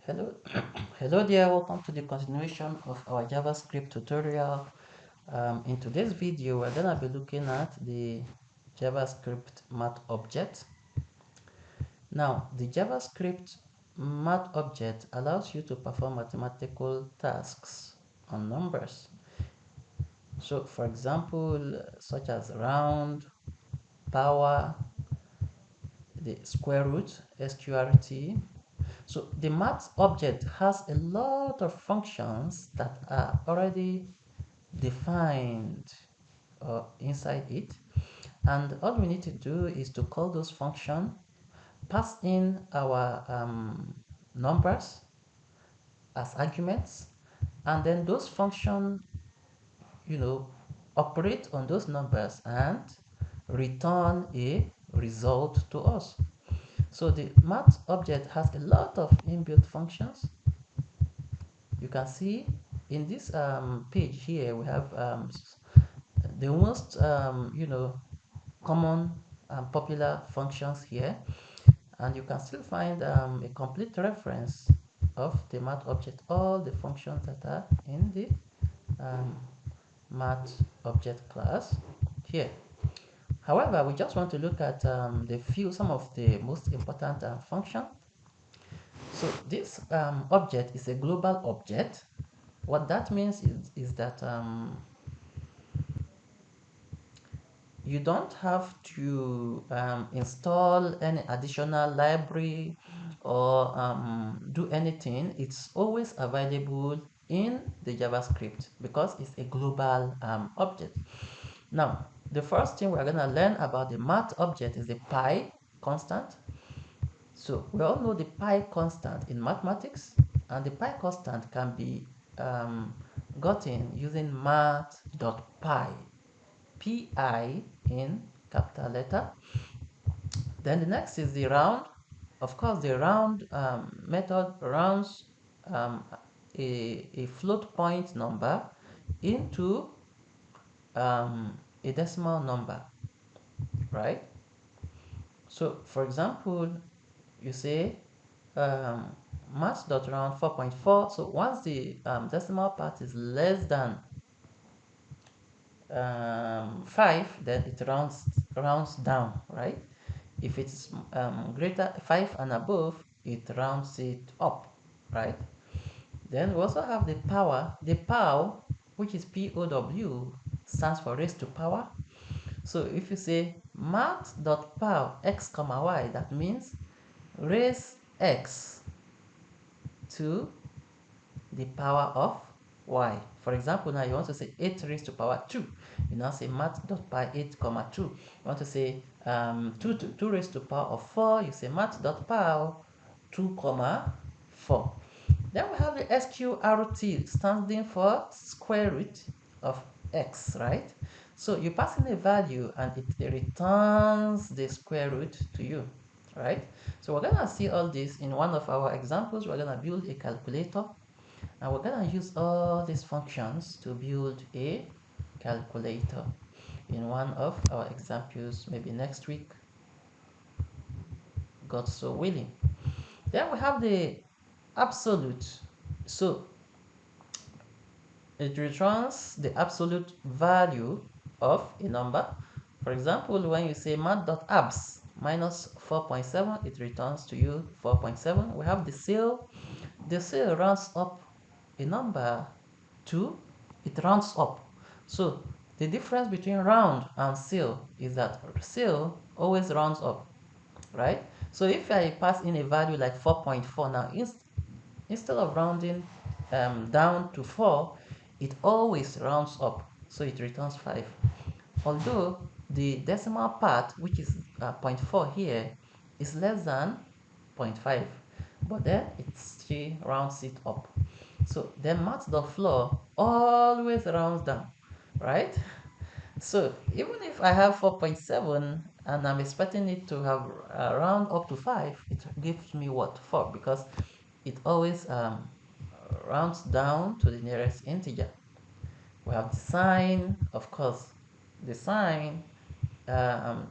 Hello, hello there. Welcome to the continuation of our JavaScript tutorial. In today's video, we're gonna be looking at the JavaScript math object. Now, the JavaScript math object allows you to perform mathematical tasks on numbers. So, for example, such as round, power, the square root, sqrt. So the math object has a lot of functions that are already defined inside it, and all we need to do is to call those functions, pass in our numbers as arguments, and then those functions, operate on those numbers and return a result to us. So the math object has a lot of inbuilt functions. You can see in this page here we have the most common and popular functions here, and you can still find a complete reference of the math object, all the functions that are in the math object class here. However, we just want to look at some of the most important functions. So this object is a global object. What that means is that you don't have to install any additional library or do anything. It's always available in the JavaScript because it's a global object. Now, the first thing we're going to learn about the math object is the pi constant. So we all know the pi constant in mathematics, and the pi constant can be gotten using math.pi, pi in capital letter. Then the next is the round. Of course, the round method rounds a float point number into a decimal number, right? So, for example, you say math.round 4.4. So once the decimal part is less than 5, then it rounds down, right? If it's greater 5 and above, it rounds it up, right? Then we also have the power. The pow, which is POW, stands for raised to power. So if you say math.pow x comma y, that means raise x to the power of y. For example, now you want to say 8 raised to power 2. You now say math.pi 8 comma 2. You want to say 2 raised to power of 4. You say math.pow 2 comma 4. Then we have the sqrt, standing for square root of x, right? So you pass in a value and it returns the square root to you, right? So we're gonna see all this in one of our examples. We're gonna build a calculator, and we're gonna use all these functions to build a calculator in one of our examples, maybe next week, God so willing. Then we have the absolute. So it returns the absolute value of a number. For example, when you say math.abs minus 4.7, it returns to you 4.7. We have the cell. The cell rounds up a number to, it rounds up. So the difference between round and cell is that cell always rounds up, right? So if I pass in a value like 4.4 now, instead of rounding down to 4, it always rounds up, so it returns 5. Although the decimal part, which is 0.4 here, is less than 0.5, but then it still rounds it up. So then math.floor always rounds down, right? So even if I have 4.7 and I'm expecting it to have round up to 5, it gives me what? 4, because it always rounds down to the nearest integer. We have the sign, of course. The sign, the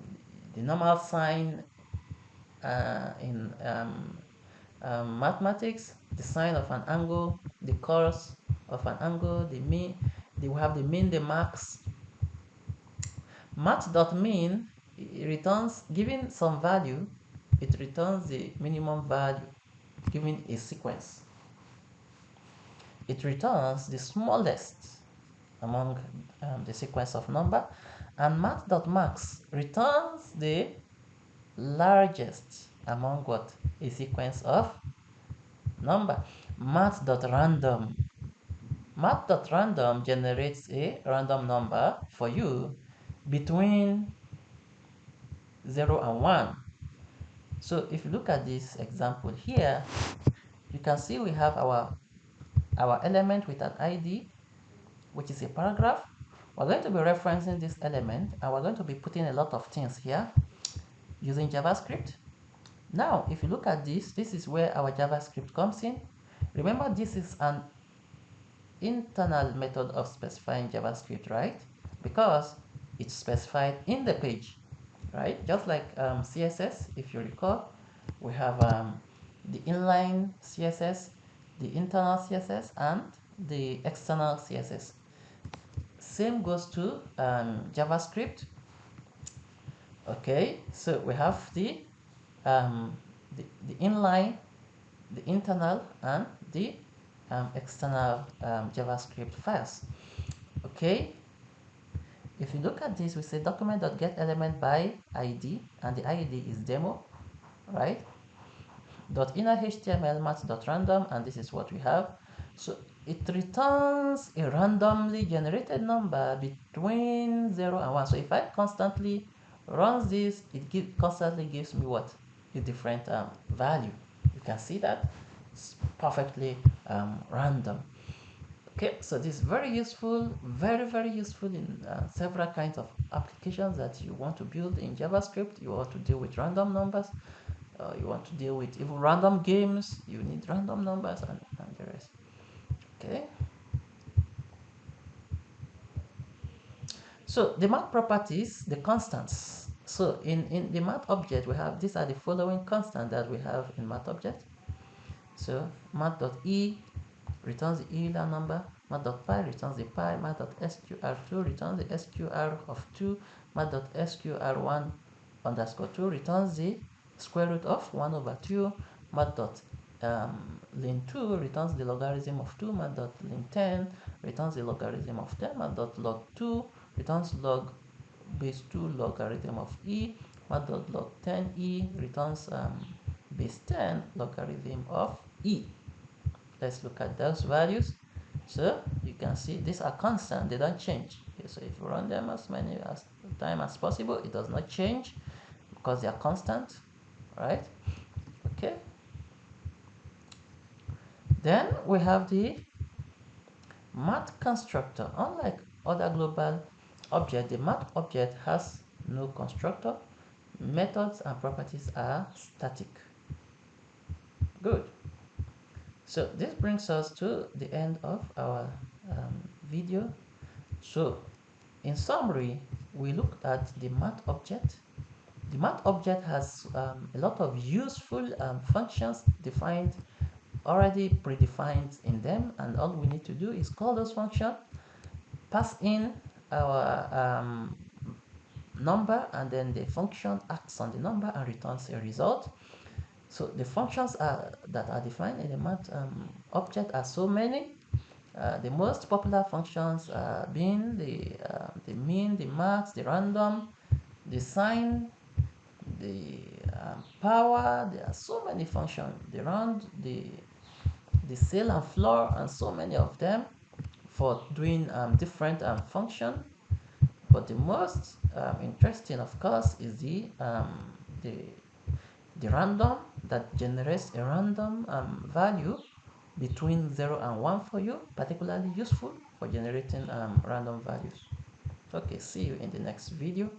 normal sign in mathematics, the sine of an angle, the cos of an angle, the mean, we have the mean, the max. Math.mean returns, given some value, it returns the minimum value given a sequence. It returns the smallest among the sequence of number, and math.max returns the largest among what? A sequence of number. Math.random generates a random number for you between 0 and 1. So if you look at this example here, you can see we have our element with an ID, which is a paragraph. We're going to be referencing this element, and we're going to be putting a lot of things here using JavaScript. Now, if you look at this, this is where our JavaScript comes in. Remember, this is an internal method of specifying JavaScript, right? Because it's specified in the page, right? Just like CSS, if you recall, we have the inline CSS, the internal CSS, and the external CSS. Same goes to JavaScript. Okay, so we have the inline, the internal, and the external JavaScript files. Okay, if you look at this, we say document.getElement by ID, and the ID is demo, right? .inner HTML math.random, and this is what we have. So it returns a randomly generated number between 0 and 1. So if I constantly run this, it constantly gives me what? A different value. You can see that it's perfectly random. Okay, so this is very useful, very useful in several kinds of applications that you want to build in JavaScript. You want to deal with random numbers, you want to deal with even random games, you need random numbers, and the rest. Okay, so the math properties, the constants. So in the math object, we have, these are the following constants that we have in math object. So math.e returns the Euler number, math.pi returns the pi, math.sqr2 returns the sqr of 2, math.sqr1 underscore 2 returns the square root of 1 over 2, math.len2 returns the logarithm of 2, math.len10 returns the logarithm of 10, math.log2 returns log base 2 logarithm of e, math.log10e returns base 10 logarithm of e. Let's look at those values. So you can see these are constant, they don't change. Okay, so if you run them as many times as possible, it does not change because they are constant, right? Okay, then we have the math constructor. Unlike other global objects, the math object has no constructor. Methods and properties are static. Good. So this brings us to the end of our video. So in summary, we looked at the math object. The math object has a lot of useful functions defined, already predefined in them, and all we need to do is call those functions, pass in our number, and then the function acts on the number and returns a result. So the functions that are defined in the math object are so many. The most popular functions being the mean, the max, the random, the sine, the power. There are so many functions. The round, the cell and floor, and so many of them for doing different functions. But the most interesting, of course, is the random, that generates a random value between 0 and 1 for you, particularly useful for generating random values. Okay, see you in the next video.